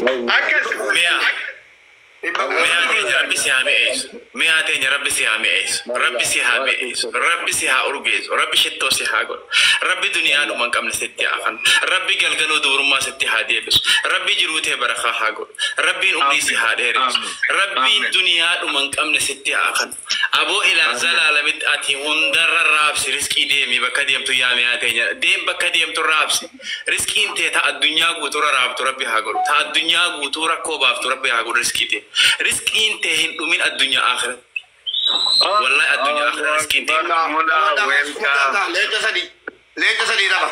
أكس ميا ميا ربي سيامي إيش ميا ربي سيامي إيش ربي سيامي إيش ربي سيها أورجيز ربي شتو سيها قول ربي دنيا لو من قبل ستي أخن ربي قلقلو دور ما ستي هادي بس ربي جروته برخا هاقول ربي أمي سيها ديرس ربي دنيا لو من قبل ستي أخن أبو إلى زلال مت أتي وندر رابس رزقي ديمي بكديم تو يامي أتيني ديم بكديم تو رابس رزقي انت تا الدنيا قطورة راب تو ربي هاقول تا الدنيا قطورة كوباف تو ربي هاقول رزقي دي رزقي انت هندو من الدنيا آخر والله الدنيا آخر رزقي انت ليك سدي دابا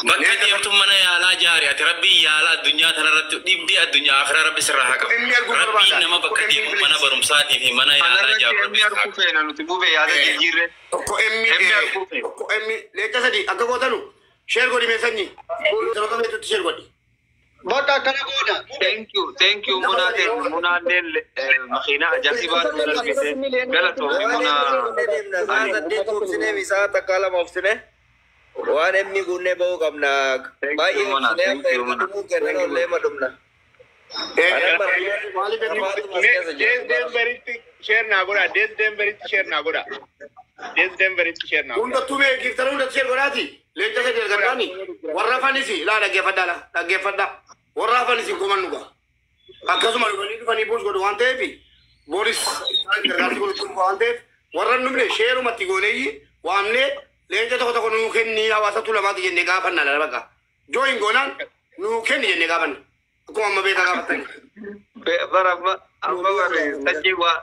بكديم تو منا يا لا جاري أتي ربي يا لا الدنيا تنرت دي الدنيا آخر ربي سرها ربي إنما بكديم منا برمساتي في منا يا لا جاري ربي أمي ليك سدي أكو تانو شير قولي مسني تلو كم يتو شير قولي بقى كنا قونا thank you منادل مخينا جاسبات غلطوا هذا ديت وبسنة ميسا تكلم وبسنة وانا امي قلنا بو قبنا باي وبسنة ممكن نقول ليه ما دمنا شير ناقورا ديز دم بريت شير ناقورا كنت تومي كيفترون تشير قراتي ليه تسدي الغراني ورافانيسي لا دقي فدا ورافانيسي كمان نوكا أكاسوما لبني فاني بوش قدو وانتهي بوريس غراتي قدو تنو وانتهي ورن نملي شيرو متي قولي وامني ليه تتوقع تقول نوكين نيا واسطو لما تيجي نيجا فنا لبكا جوين قولان نوكين نيجي نيجا فنا كم ما بيتا كابتن برا أما وري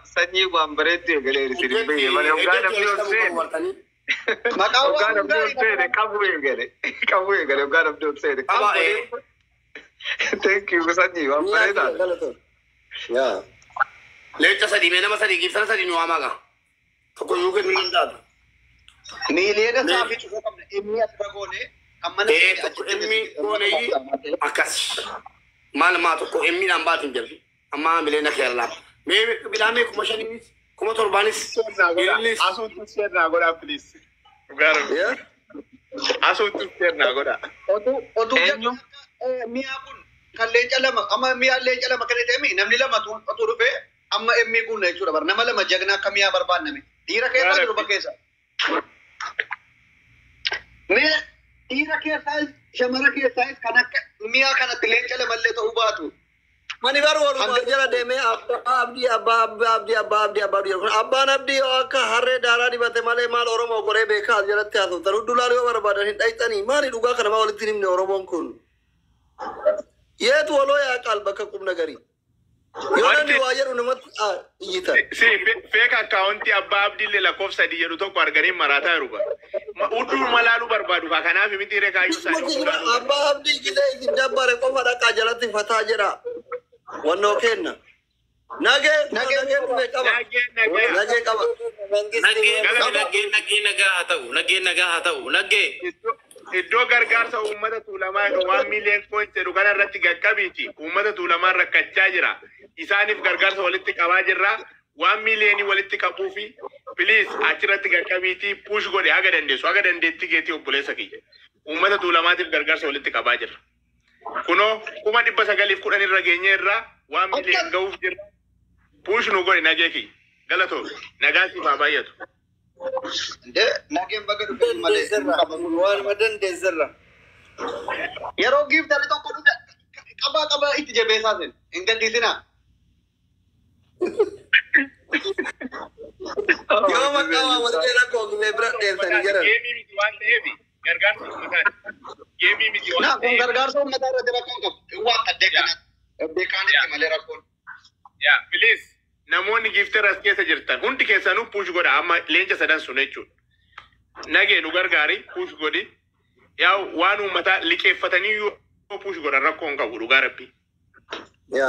سنجي وامبريتي غير سيربي ما يوم كان بيوسين ما كان بيوسين كابوي غير كان بيوسين thank you سنجي وامبريتا يا ليه تسدي منا ما سدي كيف سدي نواماغا تقول يوكين من داد ميلينا صافي تشوفوا كم إمي أتبغوني إمي كوني أكاس ما تقول إمي نامبات نجري أما ميلينا خيرلا مي بلامي كمشاني كم تربانيس أسود تشير ناقورا please يا أسود تشير ناقورا أدو ميابون كله جلما أما ميال له جلما كده تمي نمني لما تقول به أما إمي كون نيشورا بر نملا ما جغنا كميا بربان نمي ديرا كيسا جرو بكيسا مي ديرا كيسا شمرا كيسا كنا ميا كنا تلين جلما اللي تهباتو mani baru orang jalan deme abdi abban abdi akka harre dara di bate male mal orang mau kore beka jalan tiatu taru dulari orang badan hindai tani mari duga karena mau litin ini orang mongkun ye tu olo ya kal baka kum nagari yona ni wajar unamat yita si fake account abba abdi le la kofsa di yeru to ko argani marata ruba ma udu malalu barbadu ka kana fi mitire ka yusa abba abdi gile dabare ko fada ka jalan ti fata jira wano kenna nage iddoo gargaarsa uummata tuulamaa waan miiliyoon point jedhu kana irratti gaqqabiiti uummata tuulamaa rakkachaa jira isaaniif gargaarsa walitti qabaa jirra waan miiliyoonii walitti qabuufi please achirratti gaqqabiiti push godhe haga dandeetti geetii obboleessa kiyya uummata tuulamaatiif gargaarsa walitti qabaa jirra kuno kuma 910 irra geenye irra waan miiliyoon ga'uuf jirra push nu godhe nageeki galato nagaasi baabayyatu de nageen baga du male wan madan dezerra yaro give tani to kodu qaba itti jebesasen ingadisina yo makawa wadera ko gebra dezani jara gemi miti wan heavy gargaarsa ummataati gemi miti wan na kon gargaarsa ummataara dira kon wa tadde kana beekaanitti malee rakkoon ya please namoonni gifteras keessa jirtan hundi keessanuu push godha amma leenca sadan sun jechuudha nagee nu gargaari push godhi yaa waan uummataa liqeeffatanii yoo push godhan rakkoon qabu dhugaa rabbi ya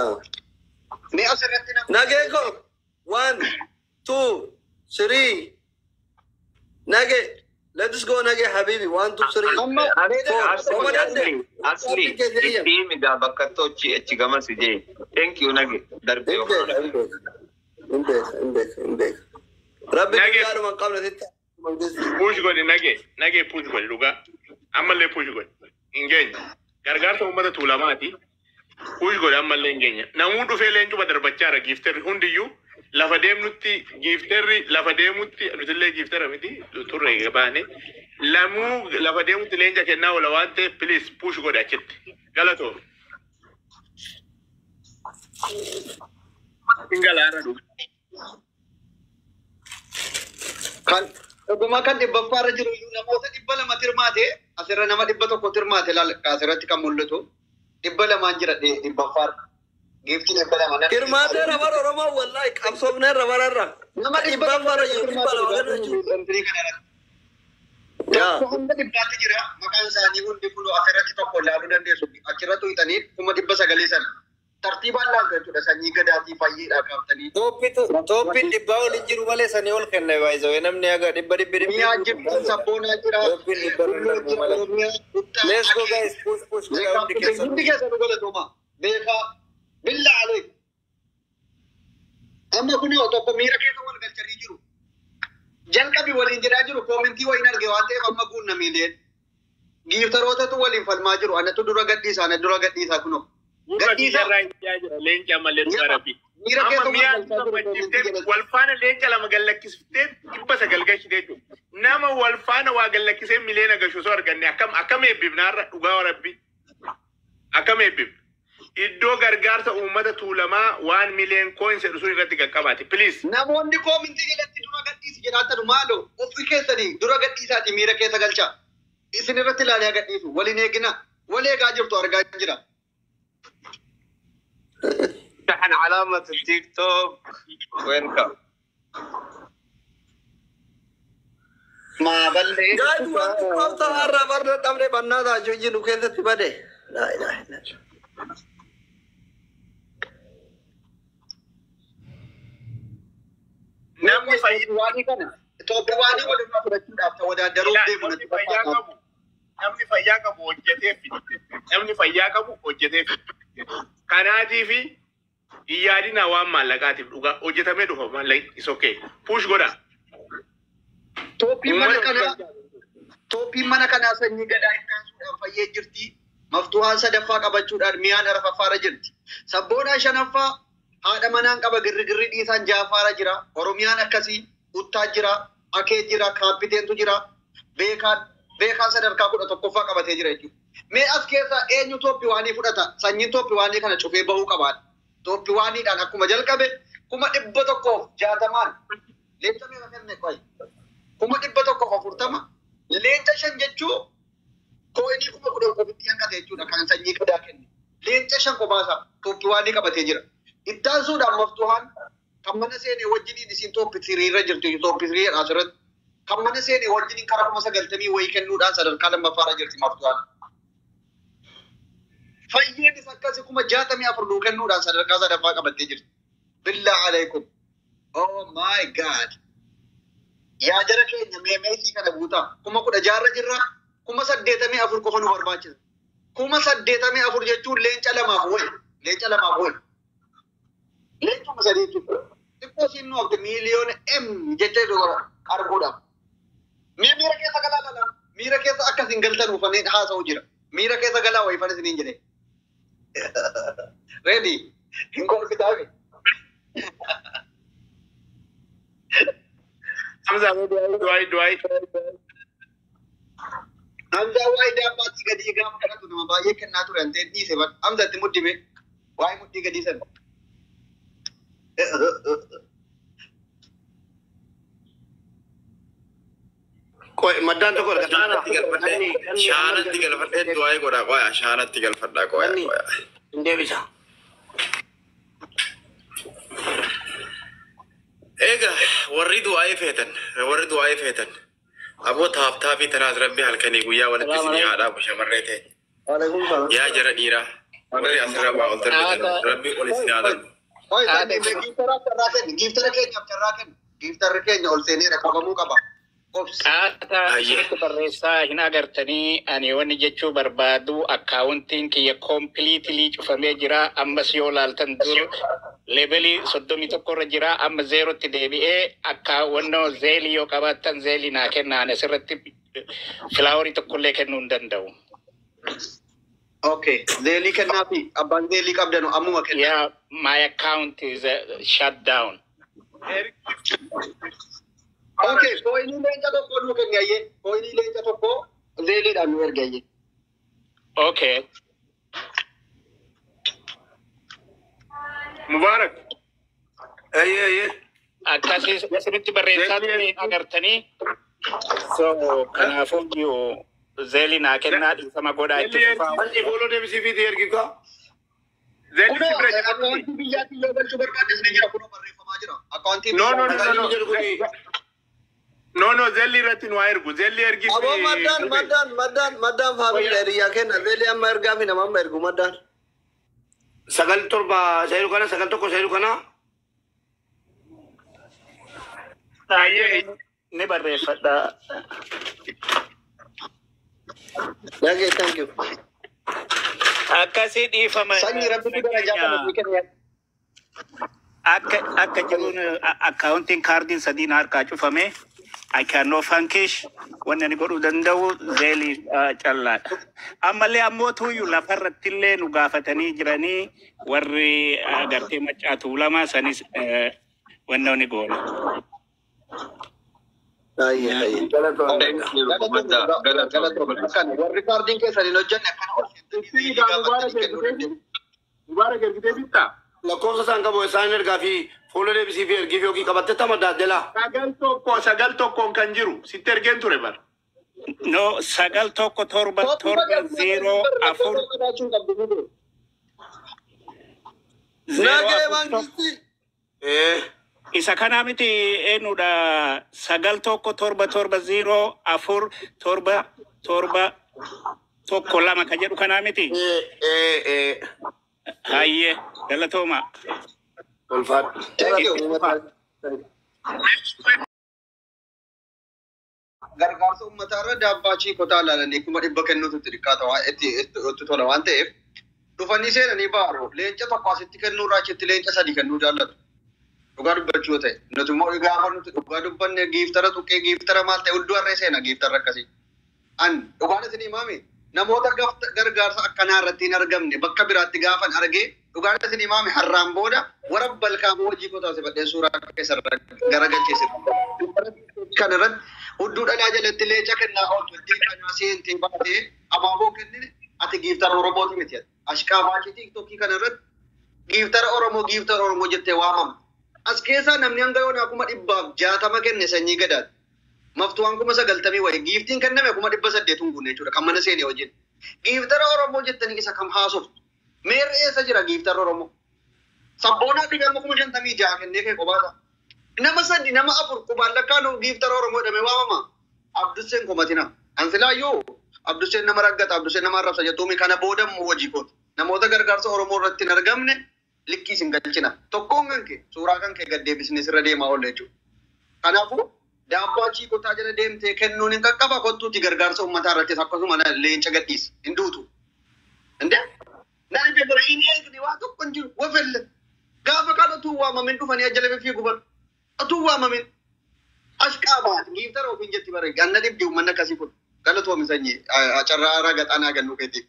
ni asirratti nagee ko 1 2 3 nagee let's go nagee habibi 1 2 3 asli team da bakatochi echi gama sije thank you nagee darbe indek rabbi yaru man qabla sitta push godhi nagee push godhi dhugaa amma le push godhi ingeen gargaarsa uummata tuulamaati Push godha amma leengeenya. Namuu dhufee leencu badarbachaara gifterri hundiyyuu lafa deemnutti gifterri lafa deemutti nutillee giftera miti turre baane lamuu lafa deemutti leenca kennaa oola waan ta'eef please push godha achitti. Galatoo. Ingalaara dhuga. Kan dhuguma kan dhibbaffaarra jiru iyyuu namoota 200 tirmaate asirra nama 100 tirmaate asirratti kan mul'atu 200 jira dhibbaffaarra. Giftiin 200. Hirmaatee rabar Oromoo wallahi qabsoofnee rabararra. Nama dhibbaffaarra jiru 200. Yaa. Hunda dhibbaatti jira maqaan isaanii hundi kun asirratti tokko ilaaluu dandeessu. Achirratti hiitanii 900 sana. Tartiibaan laaltu jechuudha sanyii gadaatii fayyiidhaa qabtanii. Tooppiin dhibbaa ol hin jiru malee sanii ol kenne baay'isa. Namni aga dhibba. Miyaa jibbiin sabboonaa jira. Tooppiin dhibba malee. Let's go guys. Push. Hundi keessa nu galatoomaa. Beekaa. Billa alee. Amma kun yoo tokko miira keessa wal galchanii jiru. Jalqabi waliin jedhaa jiru koomintii wayiin arge waan ta'eef amma guunna miileen. Giiftarootatu waliin falmaa jiru. Anatu dura gadhiisaa kunoo. Gadhiisa leenca malee sarabi. Amma miyaa walfaana leenca lama gallakkisitee 900 gashitee jiru. Nama walfaana waa gallakkisee mileena gashu soo arganne akkam eebbifnaarra dhugaa rabbi. Akkam eebbif. Iddoo gargaarsa uummata tuulamaa waan mileen coins sun irratti qaqqabaate. Please. Namoonni koomintii jalatti dura gadhiisi jiraatan maaloo ofii keessanii dura gadhiisaati miira keessa galchaa. Isin irratti ilaalee gadhiisu waliin eegina. Wal eegaa jirtu argaa jira. تحن علامة التيك توك وينكم ما بلي Gaadi wanti qabta har'a barra dhabne bannaadhaa jojjiinu keessatti bade. Laa ilaaha illallah. namni waanii kana Itoophiyaa waanii walirraa fudhachuudhaaf tawadaadaruu deemu natti fakkaata. namni fayyaa qabu hojjeteef. Kanaatiif yaadina waan maallaqaatiif dhugaa hojjetamee dhufa maallaqi is okay. Push godha. Tooppiin mana kanaa sanyii gadaa ittaansuudhaan fayyee jirti. Maftuhaan sadaffaa qabachuudhaan miyaan arfaffaarra jirti. Sabboonaa shanaffaa haadha manaan qaba girrigirri dhiisaan jaafaara jira. Oromiyaan akkasii uttaa jira. Akee jira. Kaappiteentu jira. Beekaan sadarkaa 11ffaa qabatee jira jechuudha. Mee as keessa eenyu Tooppiwaanii fudhata? Sanyiin Tooppiwaanii kana cufee bahuu qabaadha. Tooppiwaaniidhaan akkuma jalqabe 160 leenca meeqa kenne qoy? 140 leenca 5 jechuu kooyinii 10 qofitti hanqate jechuudha kan sanyii gadaa kenne. Leenca 5 qofaasa Tooppiwaanii qabatee jira. Ittaansuudhaan maftuhaan kan mana seenee wajjiniin isin Tooppitiriirra jirtu Tooppitiriirra asirratti kan mana seenee wajjiniin karaa 90 wayii kennuudhaan sadarkaa lammaffaarra jirti maftuhaan. Fayyeenis akkasii 64 nuu kennuudhaan sadarkaa sadaffaa qabattee jirti. Billaa alaikum. Oh my God. Yaa jara keenya meesii kana guutaa. 16 jirra. 84 qofa nu barbaachisa. 84 jechuun leenca lamaaf wayi. Leencuma sadii jechuudha. Xiqqoo siin nu hafte miiliyoona M jettee arguudhaaf. Miira keessa galaa dhala. Miira keessa akkasiin galtan uffaneen haasa'u jira. Miira keessa galaa wayii fan isiniin jedhee. Ready? Hin kolfitaafi. Hamza du'aay. Hamza waa'ee daabbaatti gadii gaafa kadhatu nama baay'ee kennaa ture an ta'e dhiise ban. Hamzatti muddime waa'ee muddii gadii sana. Qoy maddaan tokko Shaanatti galfadhee du'aayee godhaa qoya. Shaanatti galfadhaa qoya. hin deebisa. Egaa warri du'aayee feetan. Aboo taaptaa fi tanaas rabbi halkanii guyyaa walitti isin yaadhaa shamarree ta'e. Yaa jara dhiiraa. Warri asirra waa ol darbitan rabbi ol isin yaadatu. Giiftarri keenya ol seeneera qabamuu qaba. Asirratti barreessaa hin agartanii ani wanni jechuu barbaadu akkaawuntiin kiyya kompiliitilii cufamee jira. Ammas yoo laaltan dur levelii 31 irra jira. Amma 0tti deebi'ee akkaawwannoo zeelii yoo qabaattan zeelii naa kennaan asirratti filaaworii tokkollee kennuu hin danda'u. Okay. Zeelii kennaa fi abbaan zeelii qabdanu ammuma kenna. Yeah, my account is shut down. Okay. Koinii leenca tokko nuu kennaayye. Koinii leenca tokko zeeliidhaan nu ergaayye. Okay. Mubarak. Aye. Akkasii sirriitti barreessaa agartanii. So kanaafuu zeelii naa kennaa dhiifama godhaa itti fufaa. Anyi booloo deebisii fi ergi kaa. Zeelli si bira jira. Akkaawuntii biyyaatti yoo galchuu barbaaddes ni jira kunoo barreeffamaa jira. Akkaawuntii No, Zelli irratti nu haa ergu. Zelli ergi. Abo maddaan faamilii hiriyaa kenna. Zeelii amma ergaa fi nama amma ergu maddaan. Sagal torba sayiru kana sagal tokko sayiru kana. Ni barreeffadha. Okay, thank you. Akkasii dhiifama. Sanyii rabbitu darajaa kana kenna. Akka jiruun akkaawuntiin kaardiin sadiin harkaa cufame. I cannot funkish wanni ani godhuu danda'u zeelii callaadha. Ammallee ammoo tuyyuu lafarratti illee nu gaafatanii jiranii warri agartee maccaa tuulamaa sanis wannoonni goona. Warri kaardiin keessan hin hojjenne akkana Mubarak ergitee bittaa? Lakkoofsa isaan qabu isaan ergaa fi fuula deebisii fi ergii fi yookiin qabattee tama daaddela. Sagal tokkoon kan jiru sitti ergeen ture bar. No, sagal tokko torba 04. Nagee mangisti. Isa kanaa miti eenyudha sagal tokko torba 04 tokko lama kan jedhu kanaa miti. Hayyee galatooma. Ulfaat. Gargaarsa uummataa irra daabbaachii kotaa ilaalanii kuma dhibba kennuutu xiqqaa ta'aa itti tola waan ta'eef dhufanii seenanii baaru leenca tokko asitti kennuu irraa achitti leenca sadii kennuu jaallatu. Dhugaa dubbachuu yoo ta'e nuti immoo gaafa nuti dhugaa dubbanne giiftara tuqee giiftara maal ta'e hudduu harree seena giiftara akkasii. An dhugaan isin himaami namoota gargaarsa akkanaa irratti hin argamne bakka biraatti gaafan argee dhugaan isin himaami harraan booda warra balkaama hojii kotaa si badhee suuraa keessa garagalcheessi. Kan irratti hudduu dhalaa jalatti leenca kennaa ooltu itti kanaa seentee baatee abaaboo kennine ati giiftara Oromooti miti. Ashqaa baachii tiiktokii kana irratti giiftara Oromoo jettee waamama. As keessaa namni hanga yoon akkuma 160 kenne sanyii gadaati. Maftuwaan 90 wayii giiftiin kenname 800 guunne jechuudha kan mana seenee wajjin. Giiftara Oromoo jettanii isa kam haasoftu. Meerri eessa jira giiftara Oromoo? Sabboonaa dhigamma 56 kennee kee qobaasa. Nama 3 nama 4 qubaan lakkaanu giiftara Oromoo jedhamee waamama. Abdusseen komatina. Ansilaayyuu Abdusseen nama raggata Abdusseen nama arrabsa jettuumi kana boodammoo hojii kooti. Namoota gargaarsa Oromoo irratti hin argamne likkii sin galchina. Tokkoon kan kee suuraa kan kee gaddee bizinees irra deemaa oolle jechuudha. Kanaafuu daabbaachii kotaa jala deemtee kennuun hin qaqqaba kottuuti gargaarsa uummataa irrattis akkasuma leenca gadhiis hin duutu. Indee naan beekara inni eegni waa tokko hin jiru wafelle gaafa kan otuu waamamin dhufanii ajjala fi guban otuu waamamin ashqaa baat giiftara ofiin jetti bare ganna dhibdi uummanni akkasii kun galatoomi sanyii carraa ragaxanaa gannuu keetiif.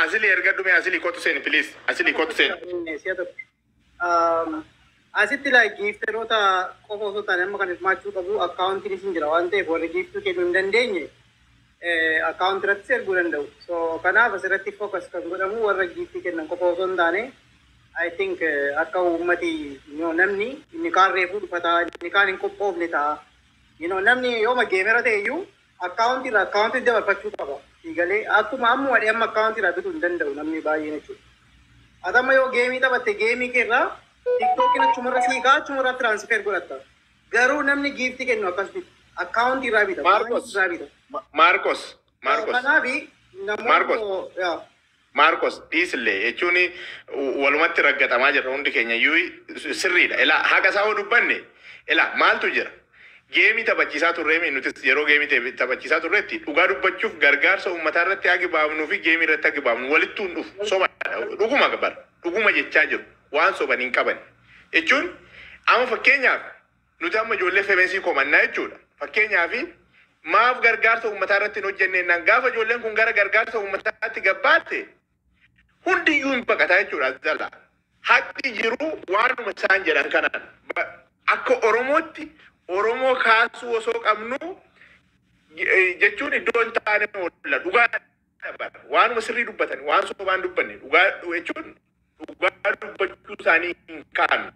Asili ergadhume asili kotu seeni please asili kotu seeni. Asitti giiftaroota qofa osoo taane amma kan hirmaachuu qabu akkaawuntiin isin jira waan ta'eef warri giiftuu kennuu hin dandeenye akkaawuntii irratti erguu danda'u. So kanaaf asirratti fookas kan godhamu warra giiftii kennan qofa osoo hin taane I think akka uummati namni inni kaan reefuu dhufataa inni kaan hin qophoofne ta'a. Namni yooma geemera ta'e iyyuu akkaawuntii irraa akkaawuntii dabarfachuu qaba. Galee akkuma amma wadhee amma akkaawuntii irraa bituu hin danda'u namni baay'een jechuudha. Atamma yoo geemii taphatte geemii keerraa tiktookiin achumarra siiqaa achumarra tiraansfer godhatta. Garuu namni giiftii kennu akkas bitu akkaawuntii irraa bita. Marcos dhiisillee jechuun walumatti raggatamaa jirra hundi keenya iyyuu sirriidha. Ilaa haqa isaa dubbanne ilaa maaltu jira? Geemii taphachiisaa turreemi nuti yeroo geemii taphachiisaa turreetti dhugaa dubbachuuf gargaarsa uummataa irratti hagi baafnuu fi geemii irratti hagi baafnu walitti hin dhufu sobaadha. Dhuguma gabar dhuguma jechaa jiru waan soban hin qaban jechuun amma fakkeenyaaf nuti amma ijoollee femeensii komannaa jechuudha. Fakkeenyaaf maaf gargaarsa uummataa irratti hin hojjenne naan gaafa ijoolleen kun gara gargaarsa uummataatti gabbaate hundiyyuu hin baqataa jechuudha jala. Haqqi jiru waanuma isaan jedhan kanaan akka Oromootti Oromoo kaasuu osoo qabnu jechuun iddoo hin taane oolla dhugaa dabara. Waanuma sirrii dubbatan waan sobaan dubbanne dhugaa jechuun dhugaa dubbachuu isaanii hin kaa'amne.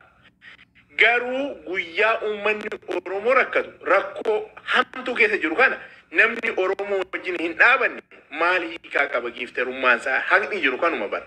Garuu guyyaa uummanni Oromoo rakkoo hamtuu keessa jiru kana namni Oromoo wajjin hin dhaabanne maal hiikaa qaba giiftarummaan isaa haqni jiru kanuma bara.